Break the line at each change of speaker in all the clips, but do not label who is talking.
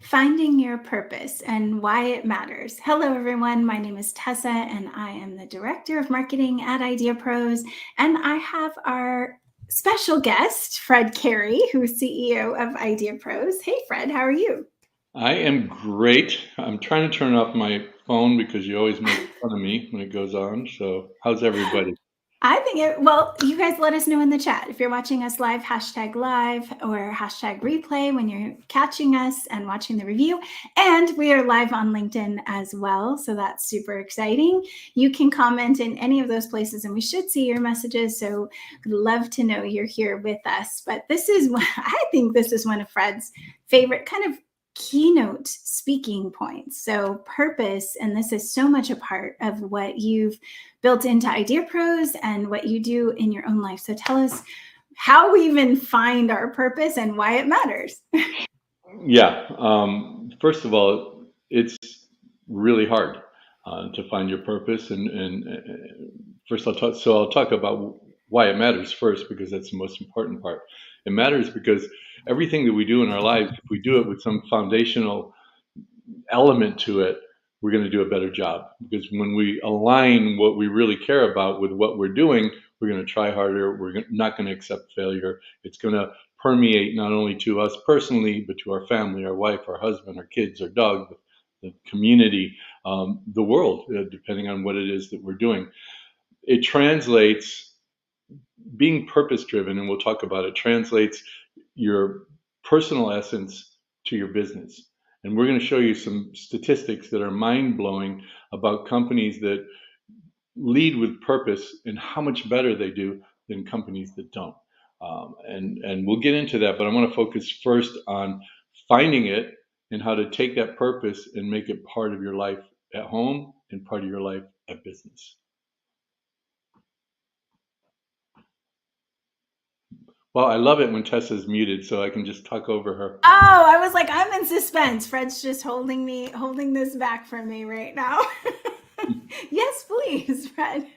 finding your purpose and why it matters. Hello, everyone. My name is Tessa, and I am the Director of Marketing at IdeaPros. And I have our special guest, Fred Cary, who's CEO of IdeaPros. Hey, Fred, how are you?
I am great. I'm trying to turn off my phone because you always make fun of me when it goes on. So, how's everybody?
Well, you guys let us know in the chat. If you're watching us live, hashtag live or hashtag replay when you're catching us and watching the review. And we are live on LinkedIn as well. So that's super exciting. You can comment in any of those places and we should see your messages. So we'd love to know you're here with us. But I think this is one of Fred's favorite kind of keynote speaking points. So purpose, and this is so much a part of what you've built into IdeaPros and what you do in your own life. So tell us how we even find our purpose and why it matters.
Yeah. First of all, it's really hard to find your purpose, and first I'll talk about why it matters first because that's the most important part. It matters because everything that we do in our lives, if we do it with some foundational element to it, we're going to do a better job. Because when we align what we really care about with what we're doing, we're going to try harder. We're not going to accept failure. It's going to permeate not only to us personally, but to our family, our wife, our husband, our kids, our dog, the community, the world, depending on what it is that we're doing. It translates, being purpose driven, and we'll talk about it, translates your personal essence to your business. And we're going to show you some statistics that are mind blowing about companies that lead with purpose and how much better they do than companies that don't. And we'll get into that, but I want to focus first on finding it and how to take that purpose and make it part of your life at home and part of your life at business. Well, I love it when Tessa's muted, so I can just talk over her.
Oh, I was like, I'm in suspense. Fred's just holding this back from me right now. Yes, please, Fred.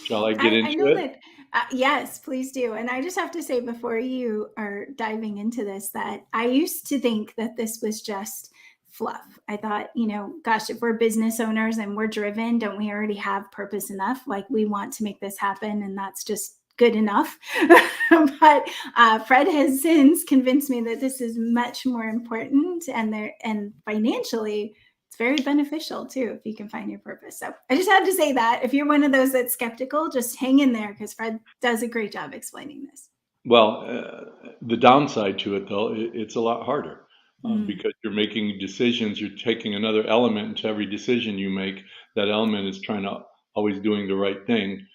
Shall I get
I
into
know
it?
that, yes, please do. And I just have to say before you are diving into this that I used to think that this was just fluff. I thought, gosh, if we're business owners and we're driven, don't we already have purpose enough? Like we want to make this happen, and that's just good enough. But Fred has since convinced me that this is much more important, and financially it's very beneficial too if you can find your purpose. So I just had to say that if you're one of those that's skeptical, just hang in there because Fred does a great job explaining this.
Well, the downside to it, though, it's a lot harder
Mm.
because you're making decisions. You're taking another element into every decision you make. That element is trying to always doing the right thing.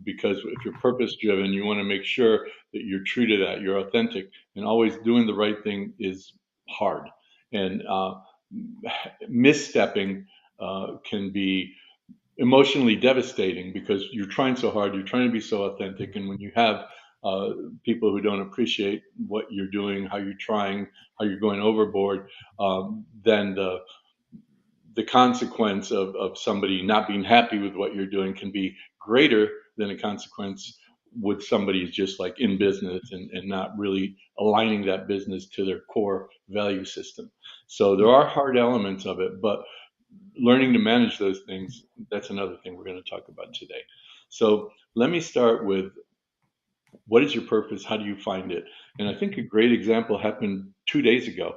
Because if you're purpose driven, you want to make sure that you're true to that. You're authentic, and always doing the right thing is hard. And misstepping can be emotionally devastating because you're trying so hard, you're trying to be so authentic, and when you have uh, people who don't appreciate what you're doing, how you're trying, how you're going overboard, then the consequence of somebody not being happy with what you're doing can be greater than a consequence with somebody who's just like in business and not really aligning that business to their core value system. So there are hard elements of it, but learning to manage those things, that's another thing we're going to talk about today. So let me start with, what is your purpose? How do you find it? And I think a great example happened 2 days ago.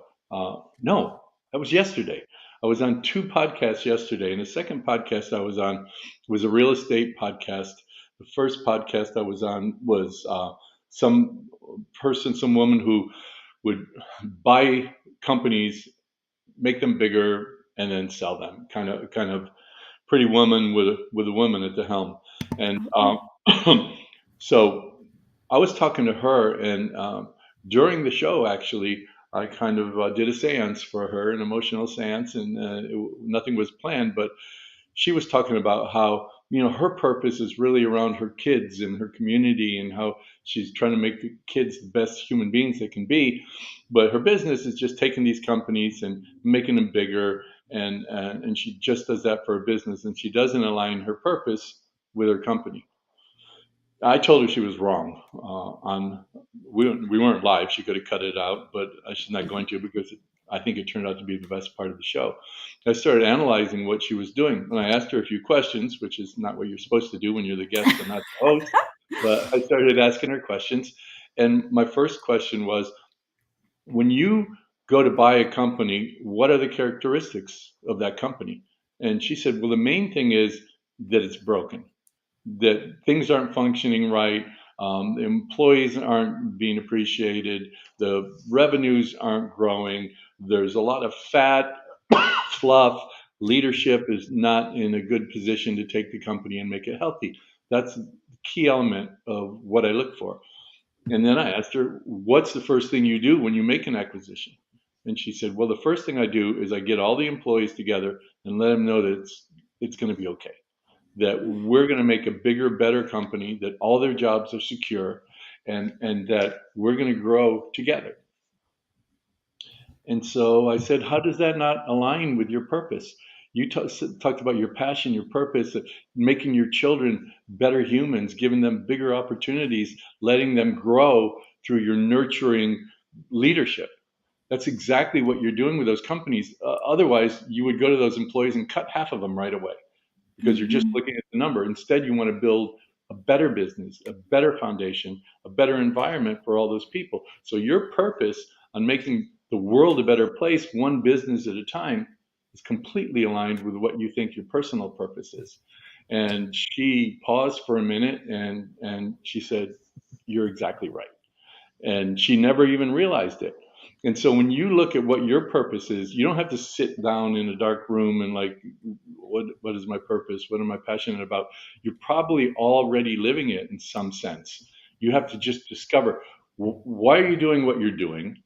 No, that was yesterday. I was on two podcasts yesterday, and the second podcast I was on was a real estate podcast. The first podcast I was on was some some woman who would buy companies, make them bigger, and then sell them. Kind of pretty woman with a woman at the helm. And
Oh.
so I was talking to her, and during the show, actually, I kind of did a seance for her, an emotional seance, and nothing was planned, but she was talking about how her purpose is really around her kids and her community, and how she's trying to make the kids the best human beings they can be, but her business is just taking these companies and making them bigger, and she just does that for her business, and she doesn't align her purpose with her company. I told her she was wrong. On we weren't live. She could have cut it out, but she's not going to because I think it turned out to be the best part of the show. I started analyzing what she was doing, and I asked her a few questions, which is not what you're supposed to do when you're the guest and not the host. But I started asking her questions, and my first question was, when you go to buy a company, what are the characteristics of that company? And she said, well, the main thing is that it's broken, that things aren't functioning right, the employees aren't being appreciated, the revenues aren't growing, there's a lot of fat, fluff, leadership is not in a good position to take the company and make it healthy. That's the key element of what I look for. And then I asked her, what's the first thing you do when you make an acquisition? And she said, well, the first thing I do is I get all the employees together and let them know that it's going to be okay, that we're going to make a bigger, better company, that all their jobs are secure, and that we're going to grow together. And so I said, how does that not align with your purpose? You talked about your passion, your purpose, making your children better humans, giving them bigger opportunities, letting them grow through your nurturing leadership. That's exactly what you're doing with those companies. Otherwise, you would go to those employees and cut half of them right away because you're just looking at the number. Instead, you want to build a better business, a better foundation, a better environment for all those people. So your purpose on making the world a better place, one business at a time, is completely aligned with what you think your personal purpose is. And she paused for a minute and she said, you're exactly right. And she never even realized it. And so when you look at what your purpose is, you don't have to sit down in a dark room and like, what is my purpose? What am I passionate about? You're probably already living it in some sense. You have to just discover, why are you doing what you're doing?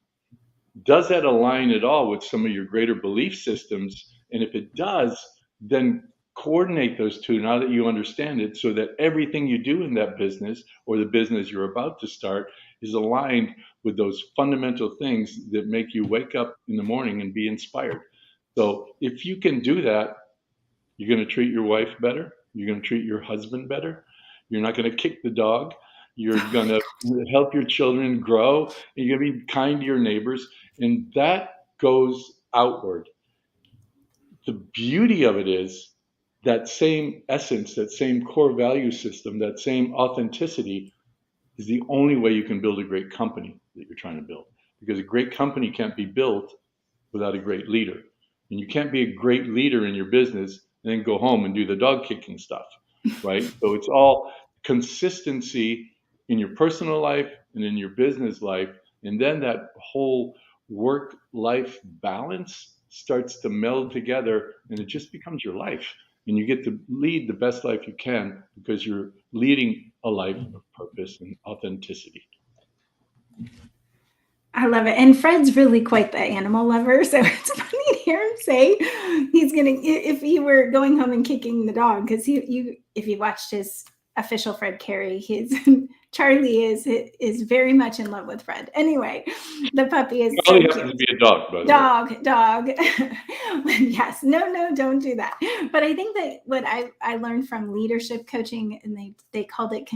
Does that align at all with some of your greater belief systems? And if it does, then coordinate those two now that you understand it, so that everything you do in that business or the business you're about to start is aligned with those fundamental things that make you wake up in the morning and be inspired. So if you can do that, you're going to treat your wife better. You're going to treat your husband better. You're not going to kick the dog. You're going to help your children grow. And you're going to be kind to your neighbors. And that goes outward. The beauty of it is that same essence, that same core value system, that same authenticity is the only way you can build a great company that you're trying to build. Because a great company can't be built without a great leader. And you can't be a great leader in your business and then go home and do the dog kicking stuff, right? So it's all consistency in your personal life and in your business life. And then that whole work-life balance starts to meld together and it just becomes your life. And you get to lead the best life you can because you're leading a life of purpose and authenticity.
I love it. And Fred's really quite the animal lover. So it's funny to hear him say he's going to, if he were going home and kicking the dog, because if you watched his official Fred Cary, Charlie is very much in love with Fred. Anyway, the puppy is
so cute. Happens to be a dog, by the
way. Dog. Yes. No, don't do that. But I think that what I learned from leadership coaching, and they called it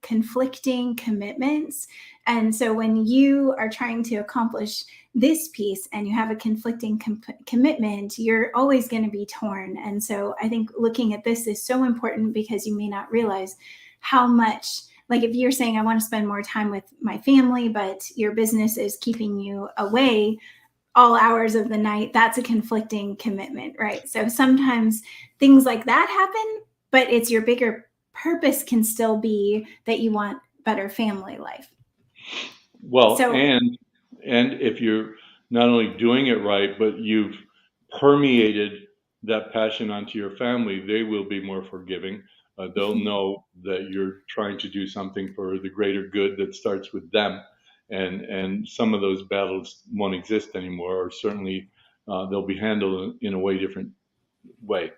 conflicting commitments. And so when you are trying to accomplish this piece and you have a conflicting commitment, you're always going to be torn. And so I think looking at this is so important, because you may not realize how much, like if you're saying, I want to spend more time with my family, but your business is keeping you away all hours of the night, that's a conflicting commitment, right? So sometimes things like that happen, but it's your bigger purpose can still be that you want better family life.
Well, so, and if you're not only doing it right, but you've permeated that passion onto your family, they will be more forgiving. They'll know that you're trying to do something for the greater good that starts with them. And some of those battles won't exist anymore, or certainly they'll be handled in a way different way.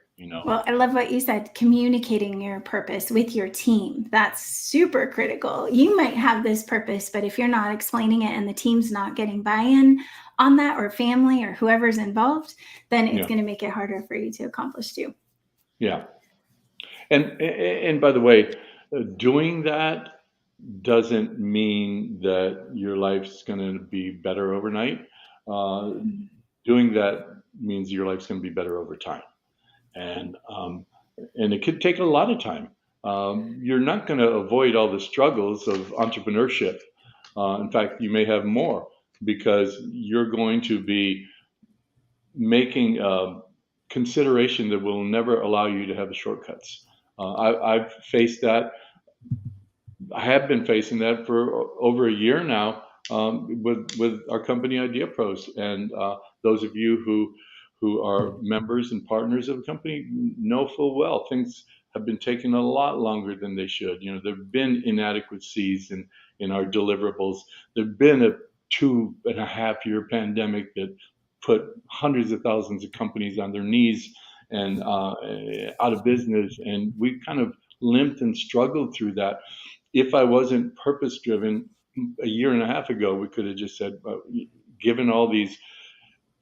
Well, I love what you said, communicating your purpose with your team. That's super critical. You might have this purpose, but if you're not explaining it and the team's not getting buy-in on that, or family or whoever's involved, then it's going to make it harder for you to accomplish too.
Yeah. And by the way, doing that doesn't mean that your life's going to be better overnight. doing that means your life's going to be better over time. And it could take a lot of time. You're not going to avoid all the struggles of entrepreneurship. In fact, you may have more because you're going to be making consideration that will never allow you to have the shortcuts. I've faced that. I have been facing that for over a year now with our company IdeaPros, and those of you who are members and partners of the company know full well things have been taking a lot longer than they should. You know, there've been inadequacies in our deliverables. There've been a 2.5 year pandemic that put hundreds of thousands of companies on their knees and out of business, and we kind of limped and struggled through that. If I wasn't purpose driven a year and a half ago, we could have just said, given all these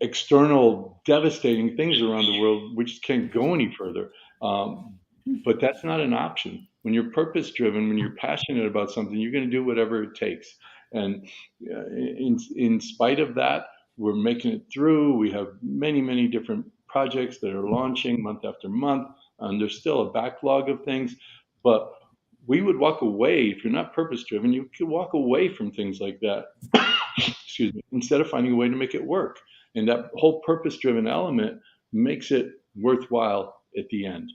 external devastating things around the world, we just can't go any further. But that's not an option. When you're purpose driven, when you're passionate about something, you're going to do whatever it takes. And in spite of that, we're making it through. We have many, many different projects that are launching month after month. And there's still a backlog of things, but we would walk away. If you're not purpose driven, you could walk away from things like that, excuse me, instead of finding a way to make it work. And that whole purpose driven element makes it worthwhile at the end.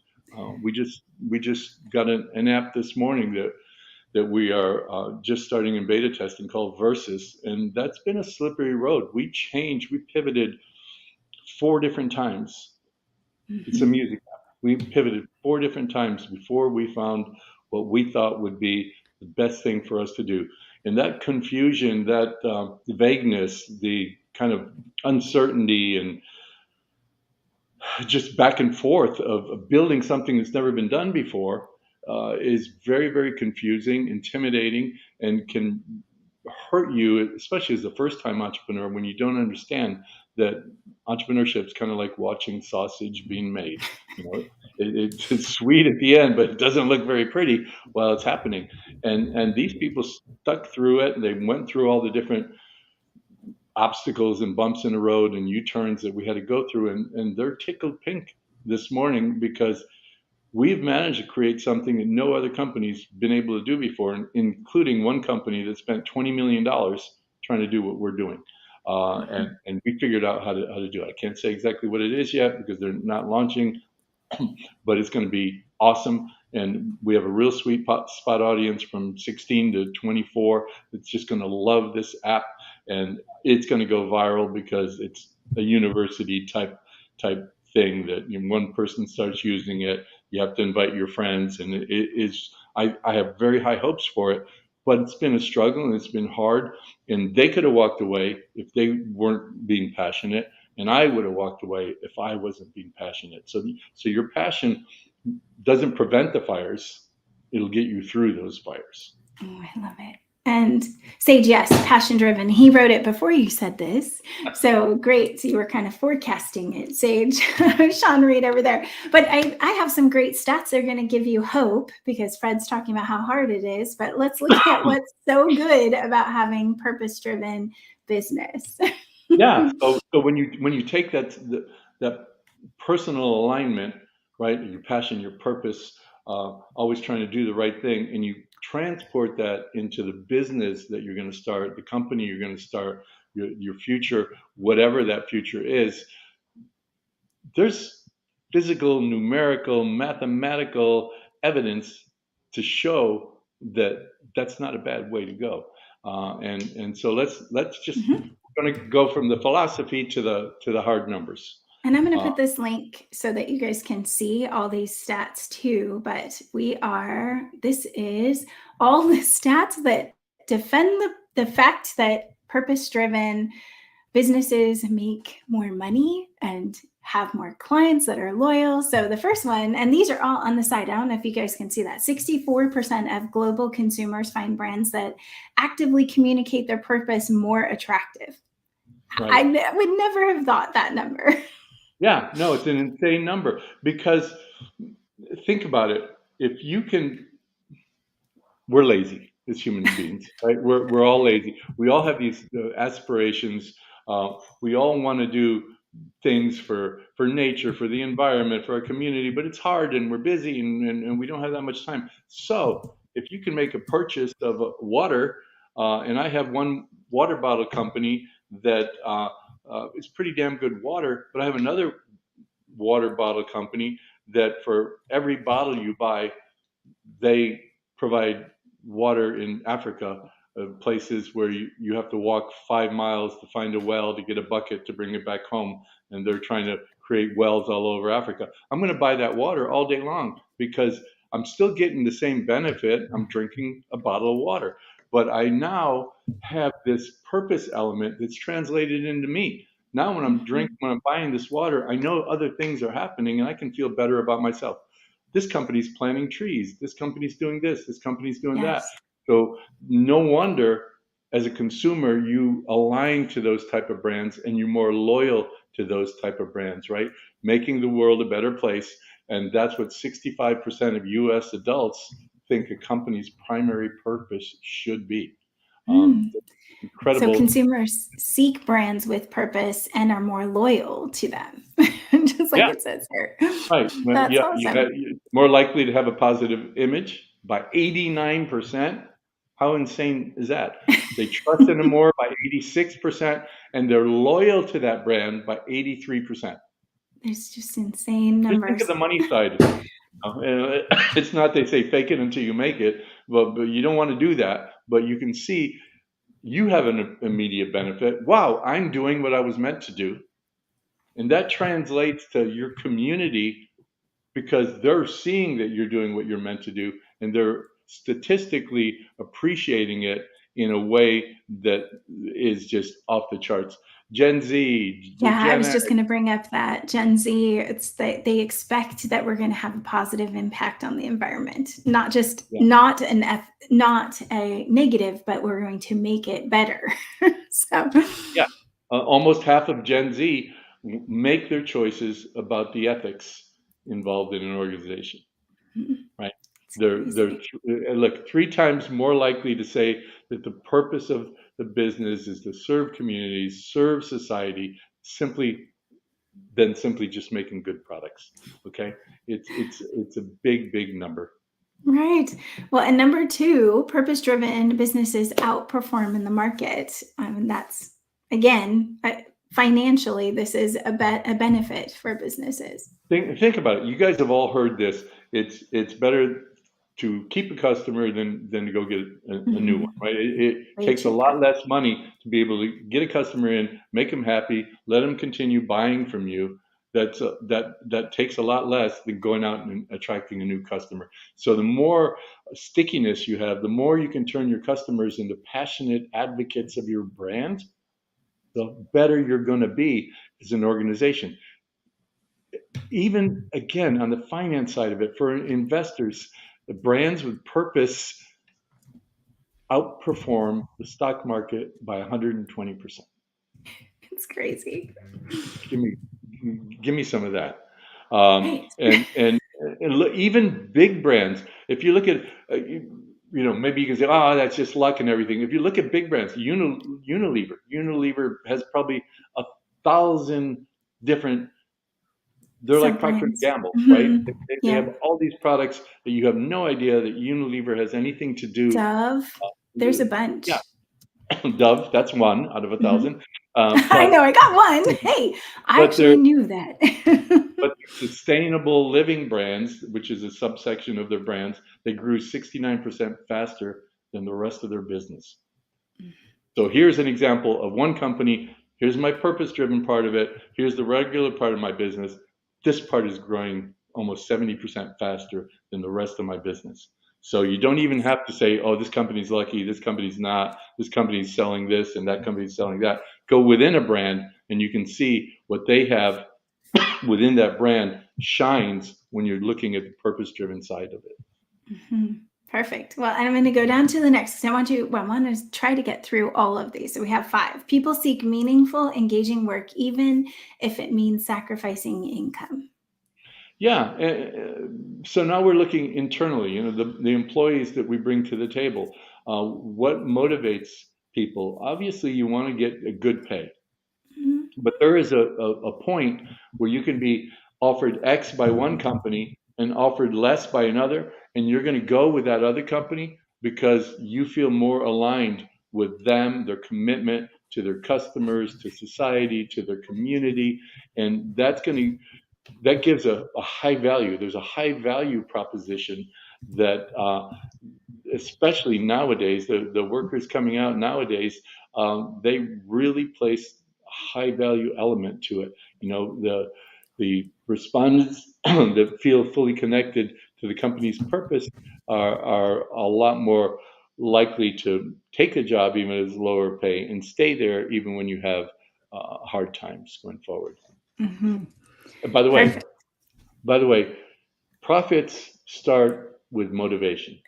We just got an app this morning that we are just starting in beta testing called Versus, and that's been a slippery road. We pivoted 4 different times. It's a music app. We pivoted 4 different times before we found what we thought would be the best thing for us to do. And that confusion, that vagueness, the kind of uncertainty and just back and forth of building something that's never been done before is very, very confusing, intimidating, and can hurt you, especially as a first-time entrepreneur, when you don't understand that entrepreneurship is kind of like watching sausage being made. You know, it's sweet at the end, but it doesn't look very pretty while it's happening. And these people stuck through it. They went through all the different obstacles and bumps in the road and U-turns that we had to go through, and they're tickled pink this morning because we've managed to create something that no other company's been able to do before, including one company that spent $20 million trying to do what we're doing. And we figured out how to do it. I can't say exactly what it is yet because they're not launching, but it's going to be awesome. And we have a real sweet spot audience from 16 to 24 that's just going to love this app, and it's going to go viral because it's a university type thing that one person starts using it, you have to invite your friends, and it is. I have very high hopes for it, but it's been a struggle and it's been hard. And they could have walked away if they weren't being passionate, and I would have walked away if I wasn't being passionate. So your passion doesn't prevent the fires; it'll get you through those fires.
Oh, I love it. And Sage, yes, passion driven. He wrote it before you said this. So great. So you were kind of forecasting it, Sage. Sean Reed over there. But I have some great stats that are going to give you hope because Fred's talking about how hard it is. But let's look at what's so good about having purpose driven business.
Yeah. So when you take that personal alignment, right, your passion, your purpose, always trying to do the right thing, and you transport that into the business that you're going to start, the company you're going to start, your future, whatever that future is, there's physical, numerical, mathematical evidence to show that that's not a bad way to go. And so let's just we're going to go from the philosophy to the hard numbers.
And I'm going to put this link so that you guys can see all these stats too. But this is all the stats that defend the fact that purpose-driven businesses make more money and have more clients that are loyal. So the first one, and these are all on the side. I don't know if you guys can see that. 64% of global consumers find brands that actively communicate their purpose more attractive. Right. I would never have thought that number.
Yeah, no, it's an insane number because think about it. If you can, we're lazy as human beings, right? We're all lazy. We all have these aspirations. We all want to do things for nature, for the environment, for our community, but it's hard and we're busy and we don't have that much time. So if you can make a purchase of water, and I have one water bottle company that is pretty damn good water, but I have another water bottle company that for every bottle you buy, they provide water in Africa, places where you have to walk 5 miles to find a well to get a bucket to bring it back home. And they're trying to create wells all over Africa. I'm going to buy that water all day long because I'm still getting the same benefit. I'm drinking a bottle of water, but I now have this purpose element that's translated into me. Now, when I'm buying this water, I know other things are happening and I can feel better about myself. This company's planting trees. This company's doing this. This company's doing that.
Yes.
So no wonder, as a consumer, you align to those type of brands and you're more loyal to those type of brands, right? Making the world a better place. And that's what 65% of US adults think a company's primary purpose should be.
Mm. So
Incredible.
consumers seek brands with purpose and are more loyal to them, just like
Yeah,
it says here.
right. Well,
That's
yeah, you're
awesome.
more likely to have a positive image by 89%. How insane is that? They trust in them more by 86%, and they're loyal to that brand by 83%.
There's just insane
Just think of
numbers.
the money side. It's not, they say fake it until you make it, but you don't want to do that. But you can see you have an immediate benefit. Wow, I'm doing what I was meant to do. And that translates to your community because they're seeing that you're doing what you're meant to do and they're statistically appreciating it in a way that is just off the charts. Gen Z,
Yeah, I
Gen
was
X,
just going to bring up that Gen Z, it's they expect that we're going to have a positive impact on the environment, not just
yeah,
not a negative, but we're going to make it better. So,
yeah. Almost half of Gen Z make their choices about the ethics involved in an organization. Right?
it's
They're
crazy.
look 3 times more likely to say that the purpose of the business is to serve communities, serve society, simply than simply just making good products. Okay, it's a big number.
Right. Well, and number two, purpose-driven businesses outperform in the market. That's again, financially, this is a benefit for businesses.
Think about it. You guys have all heard this. It's better to keep a customer than to go get a new one,
Mhm.
right? It
Way
takes a
cheaper.
lot less money to be able to get a customer in, make them happy, let them continue buying from you. That takes a lot less than going out and attracting a new customer. So the more stickiness you have, the more you can turn your customers into passionate advocates of your brand, the better you're going to be as an organization. Even again, on the finance side of it, for investors, the brands with purpose outperform the stock market by 120%.
It's crazy.
Give me, give me some of that.
Right.
And look, even big brands, if you look at, maybe you can say, oh, that's just luck and everything. If you look at big brands, Unilever has probably 1,000 different. They're like Procter and
Sub-brands.
Gamble, right?
Mhm.
They
Yeah.
have all these products that you have no idea that Unilever has anything to do.
Dove. There's a
With. Yeah,
bunch.
Dove, that's one out of a
Mhm.
thousand.
I
But
know, I got one. Hey, I
but
actually
they're
knew that.
but sustainable living brands, which is a subsection of their brands, they grew 69% faster than the rest of their business. So here's an example of one company. Here's my purpose-driven part of it. Here's the regular part of my business. This part is growing almost 70% faster than the rest of my business. So you don't even have to say, oh, this company's lucky, this company's not, this company's selling this and that company's selling that. Go within a brand and you can see what they have within that brand shines when you're looking at the purpose-driven side of it.
Mhm. Perfect. Well, I'm going to go down to the next because I want to try to get through all of these. So we have five. People seek meaningful, engaging work, even if it means sacrificing income.
Yeah. So now we're looking internally, the employees that we bring to the table. What motivates people? Obviously, you want to get a good pay.
Mhm.
But there is a point where you can be offered X by one company and offered less by another, and you're going to go with that other company because you feel more aligned with them, their commitment to their customers, to society, to their community, and that gives a high value. There's a high value proposition that especially nowadays, the workers coming out nowadays, they really place a high value element to it. The respondents that feel fully connected to the company's purpose are a lot more likely to take a job even at lower pay and stay there even when you have hard times going forward.
Mm-hmm.
And by the way,
Perfect.
profits start with motivation.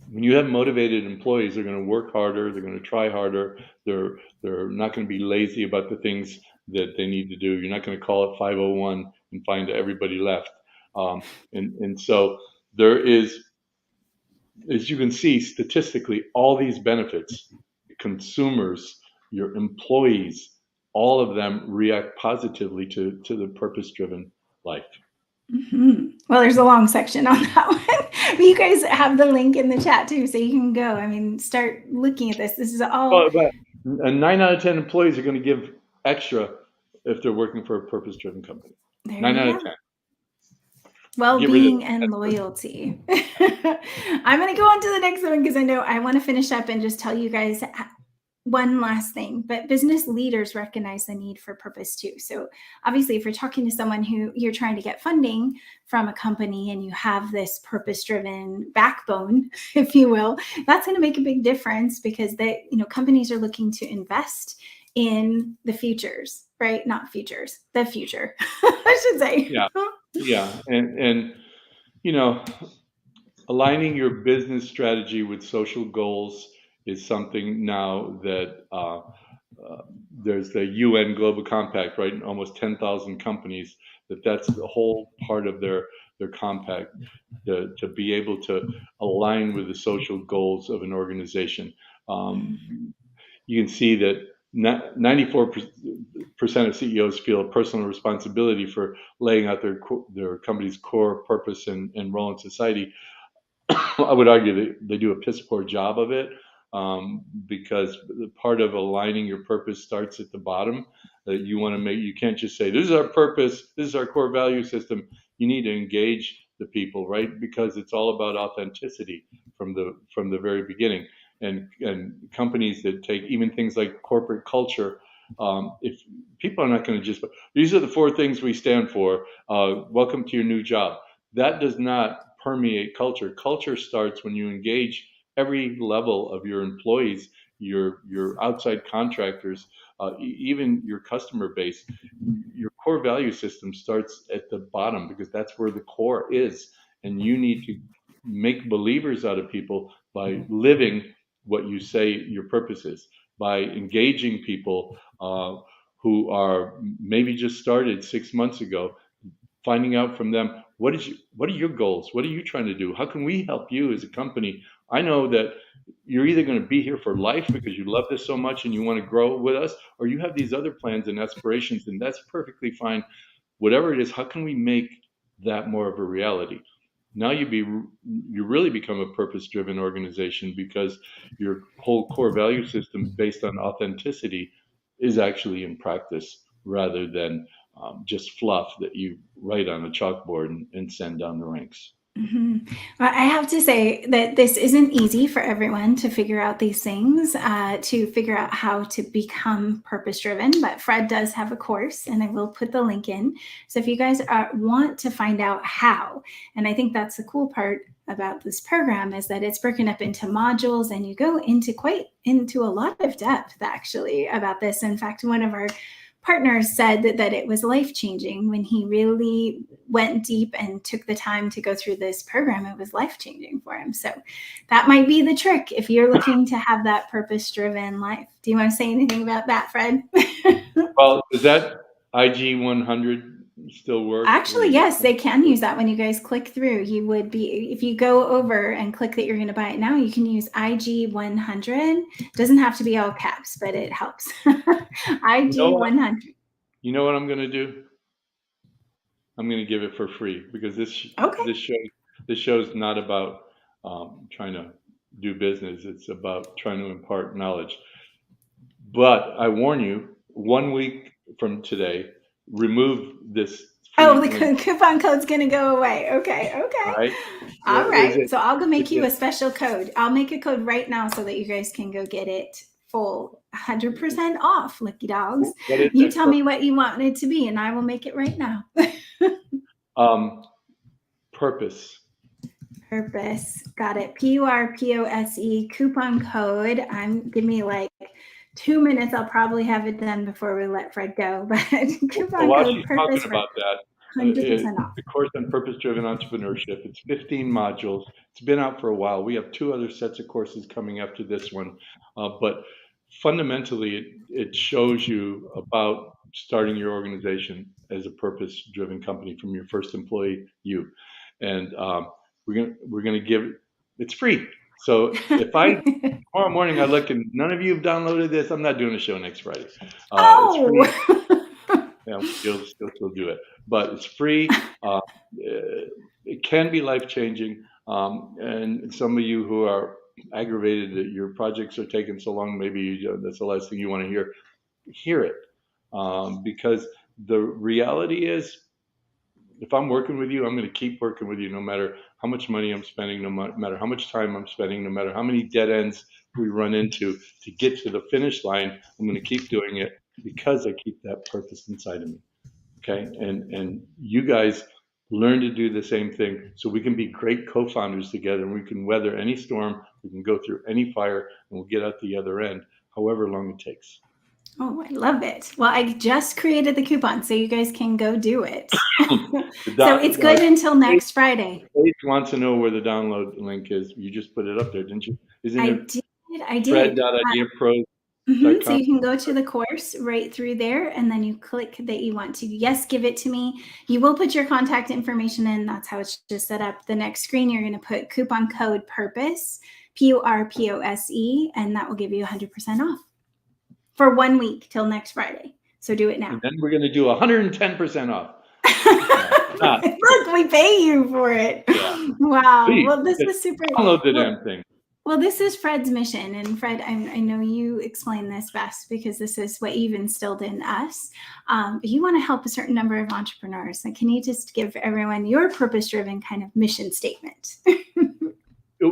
When you have motivated employees, they're going to work harder, they're going to try harder, they're not going to be lazy about the things that they need to do. You're not going to call it 501 and find everybody left. And so there is, as you can see statistically, all these benefits, consumers, your employees, all of them react positively to the purpose-driven life.
Mm-hmm. Well, there's a long section on that one. You guys have the link in the chat too, so you can go. I mean, start looking at this. This is all.
But 9 out of 10 employees are going to give extra if they're working for a purpose-driven company.
There
9
you
out
go.
of 10.
Well-being and loyalty. I'm going to go on to the next one because I know I want to finish up and just tell you guys one last thing. But business leaders recognize the need for purpose too. So obviously, if you're talking to someone who you're trying to get funding from a company and you have this purpose-driven backbone, if you will, that's going to make a big difference because companies are looking to invest in the futures, right? Not futures, the future, I should say.
Yeah. And aligning your business strategy with social goals is something now that there's the UN Global Compact, right? Almost 10,000 companies that's the whole part of their compact to be able to align with the social goals of an organization. You can see that 94% of CEOs feel a personal responsibility for laying out their company's core purpose and role in society. I would argue that they do a piss poor job of it because the part of aligning your purpose starts at the bottom. That you want to make. You can't just say, "This is our purpose. This is our core value system." You need to engage the people, right? Because it's all about authenticity from the very beginning. And companies that take even things like corporate culture, if people are not going to just, these are the 4 things we stand for. Welcome to your new job. That does not permeate culture. Culture starts when you engage every level of your employees, your outside contractors, even your customer base. Your core value system starts at the bottom because that's where the core is. And you need to make believers out of people by living what you say your purpose is, by engaging people who are maybe just started 6 months ago, finding out from them, what are your goals? What are you trying to do? How can we help you as a company? I know that you're either going to be here for life because you love this so much and you want to grow with us, or you have these other plans and aspirations, and that's perfectly fine. Whatever it is, how can we make that more of a reality? Now you really become a purpose-driven organization because your whole core value system based on authenticity is actually in practice rather than just fluff that you write on a chalkboard and send down the ranks.
Mm-hmm. Well, I have to say that this isn't easy for everyone to figure out these things, to figure out how to become purpose-driven, but Fred does have a course and I will put the link in. So if you guys want to find out how, and I think that's the cool part about this program is that it's broken up into modules and you go into a lot of depth actually about this. In fact, one of our partners said that it was life-changing when he really went deep and took the time to go through this program. It was life-changing for him. So that might be the trick if you're looking to have that purpose-driven life. Do you want to say anything about that, Fred?
Well, is that IG 100 still work when
Actually,
you
yes, they can use that when you guys click through. You would be, if you go over and click that you're going to buy it now, you can use IG100. Doesn't have to be all caps, but it helps.
You know what?
IG100.
You know what I'm going to do? I'm going to give it for free because
Okay.
this show's not about trying to do business. It's about trying to impart knowledge. But I warn you, 1 week from today, remove this
Oh,
free
the
link.
coupon code's going to go away. Okay.
All
Okay.
right?
All
Is
right.
it?
So I'll go
Is
make you
it?
a special code. I'll make a code right now so that you guys can go get it full 100% off, Licky Dogs.
What is
You
that
tell
code?
me what you want it to be, and I will make it right now.
Purpose.
Purpose. Got it. PURPOSE coupon code. Give me like 2 minutes. I'll probably have it done before we let Fred go. But
So
coupon
while
code
she's
purpose
talking
for
about that,
100% off.
the course on purpose-driven entrepreneurship. It's 15 modules. It's been out for a while. We have 2 other sets of courses coming after this one, but fundamentally, it shows you about starting your organization as a purpose-driven company from your first employee, you, and we're gonna give it. It's free. So if I tomorrow morning I look and none of you have downloaded this, I'm not doing a show next Friday. It's free.
Oh!
Yeah, you'll still do it, but it's free. It can be life changing. And some of you who are aggravated that your projects are taking so long, maybe that's the last thing you want to hear. Hear it, because the reality is, if I'm working with you, I'm going to keep working with you, no matter how much money I'm spending, no matter how much time I'm spending, no matter how many dead ends we run into to get to the finish line. I'm going to keep doing it because I keep that purpose inside of me. Okay, and you guys learn to do the same thing so we can be great co-founders together, and we can weather any storm, we can go through any fire, and we'll get out the other end, however long it takes.
Oh, I love it. Well, I just created the coupon, so you guys can go do it. So it's good until next Friday.
Paige wants to know where the download link is. You just put it up there, didn't you? Isn't
I
it
did. I did. So
fred.ideapros.com?
you can go to the course right through there, and then you click that you want to, yes, give it to me. You will put your contact information in. That's how it's just set up. The next screen, you're going to put coupon code PURPOSE, PURPOSE, and that will give you 100% off for 1 week till next Friday. So do it now.
And then we're going to do 110% off.
Look, we pay you for it. Yeah. Wow.
Please,
well, this is super.
Download the damn thing.
Well, this is Fred's mission. And Fred, I know you explain this best because this is what you've instilled in us. But you want to help a certain number of entrepreneurs. And can you just give everyone your purpose-driven kind of mission statement?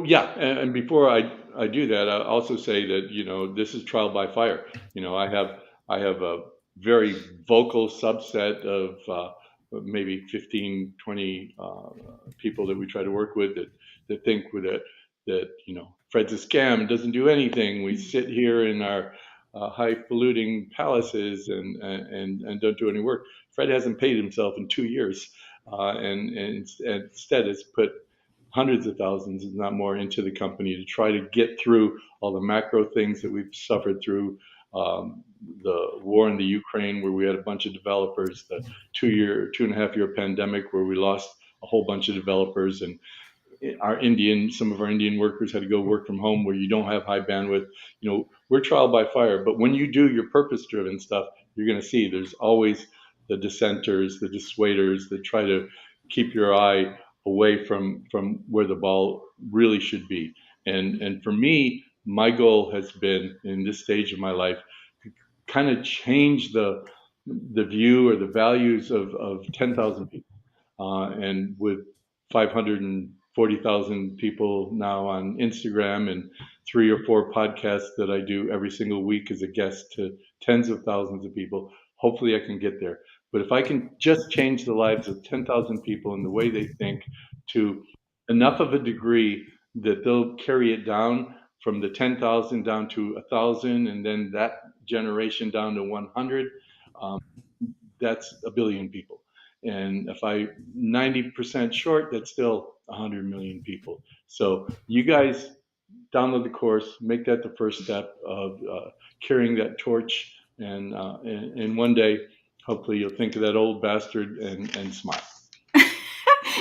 Yeah, and before I do that, I'll also say that this is trial by fire. I have a very vocal subset of maybe 15, 20 people that we try to work with that think that Fred's a scam and doesn't do anything. We sit here in our highfalutin palaces and don't do any work. Fred hasn't paid himself in 2 years, and instead has put hundreds of thousands, if not more, into the company to try to get through all the macro things that we've suffered through. The war in the Ukraine, where we had a bunch of developers, the 2.5 year pandemic, where we lost a whole bunch of developers, and some of our Indian workers had to go work from home where you don't have high bandwidth. We're trial by fire, but when you do your purpose-driven stuff, you're going to see there's always the dissenters, the dissuaders that try to keep your eye away from where the ball really should be. And for me, my goal has been in this stage of my life to kind of change the view or the values of 10,000 people. And with 540,000 people now on Instagram and 3 or 4 podcasts that I do every single week as a guest to tens of thousands of people, hopefully I can get there. But if I can just change the lives of 10,000 people in the way they think to enough of a degree that they'll carry it down from the 10,000 down to 1,000, and then that generation down to 100, that's a billion people. And if I 90% short, that's still 100 million people. So you guys download the course, make that the first step of carrying that torch, and one day Hopefully you'll think of that old bastard and smile.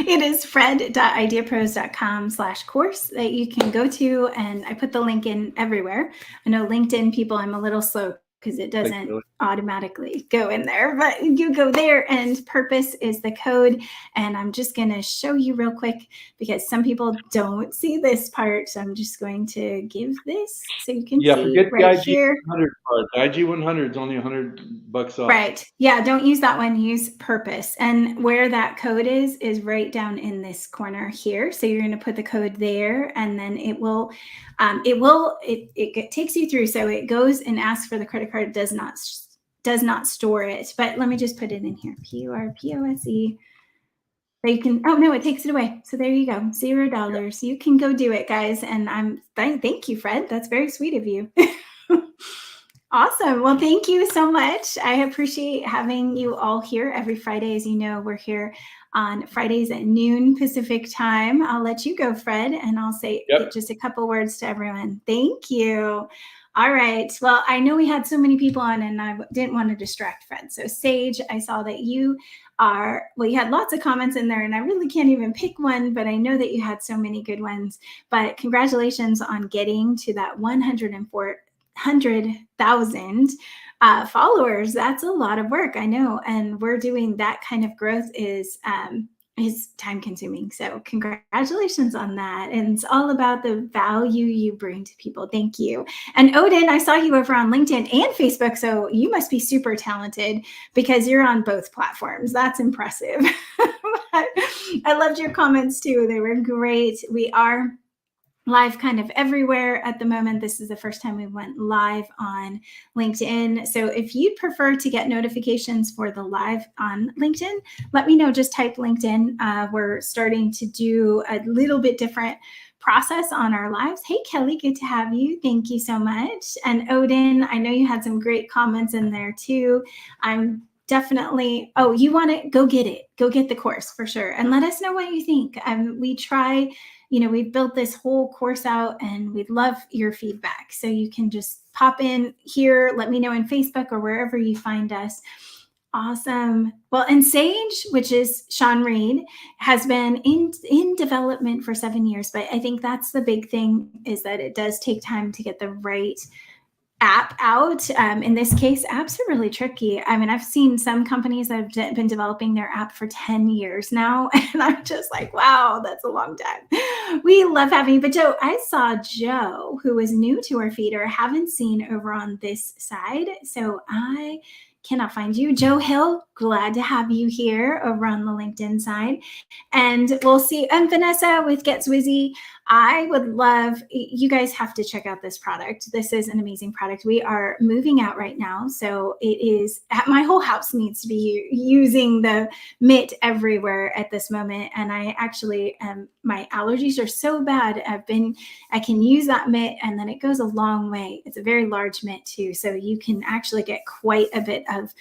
It is fred.ideapros.com/course that you can go to, and I put the link in everywhere. I know LinkedIn people, I'm a little slow because it doesn't automatically go in there, but you go there, and purpose is the code. And I'm just going to show you real quick because some people don't see this part. So I'm just going to give this so you can see
forget
right
the
here.
IG100 part. The IG100 is only $100 off.
Right. Yeah. Don't use that one. Use purpose. And where that code is right down in this corner here. So you're going to put the code there, and then it takes you through. So it goes and asks for the credit card. Does not store it. But let me just put it in here. PURPOSE. So you can, oh no, it takes it away. So there you go. $0. You can go do it, guys. And thank you, Fred. That's very sweet of you. Awesome. Well, thank you so much. I appreciate having you all here every Friday. As you know, we're here on Fridays at noon Pacific time. I'll let you go, Fred, and I'll say just a couple words to everyone. Thank you. All right. Well, I know we had so many people on, and I didn't want to distract Fred. So Sage, I saw that you had lots of comments in there, and I really can't even pick one, but I know that you had so many good ones. But congratulations on getting to that 100,000 followers. That's a lot of work, I know. And we're doing that kind of growth is time consuming. So congratulations on that. And it's all about the value you bring to people. Thank you. And Odin, I saw you over on LinkedIn and Facebook. So you must be super talented because you're on both platforms. That's impressive. I loved your comments too. They were great. We are live kind of everywhere at the moment. This is the first time we went live on LinkedIn. So if you'd prefer to get notifications for the live on LinkedIn, let me know. Just type LinkedIn. We're starting to do a little bit different process on our lives. Hey, Kelly, good to have you. Thank you so much. And Odin, I know you had some great comments in there too. I'm definitely, you want it? Go get it. Go get the course for sure. And let us know what you think. We try, we've built this whole course out, and we'd love your feedback. So you can just pop in here, let me know in Facebook or wherever you find us. Awesome. Well, and Sage, which is Sean Reed, has been in development for 7 years, but I think that's the big thing, is that it does take time to get the right app out. In this case, apps are really tricky. I mean, I've seen some companies that have been developing their app for 10 years now, and I'm just like, wow, that's a long time. We love having you. But Joe, I saw Joe, who was new to our feed or haven't seen over on this side. So I cannot find you. Joe Hill, glad to have you here over on the LinkedIn side. And we'll see. And Vanessa with Get Swizzy. I would love, you guys have to check out this product. This is an amazing product. We are moving out right now. So it is, my whole house needs to be using the mitt everywhere at this moment. And I actually, my allergies are so bad. I can use that mitt, and then it goes a long way. It's a very large mitt too. So you can actually get quite a bit of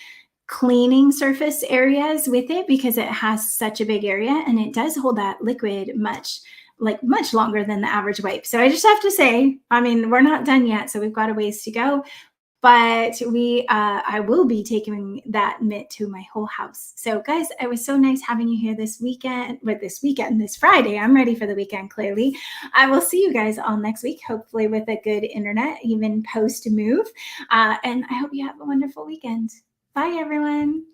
cleaning surface areas with it because it has such a big area, and it does hold that liquid much longer than the average wipe. So I just have to say, I mean, we're not done yet, so we've got a ways to go, but I will be taking that mitt to my whole house. So guys, it was so nice having you here this Friday. I'm ready for the weekend, clearly. I will see you guys all next week, hopefully with a good internet, even post move. And I hope you have a wonderful weekend. Bye, everyone.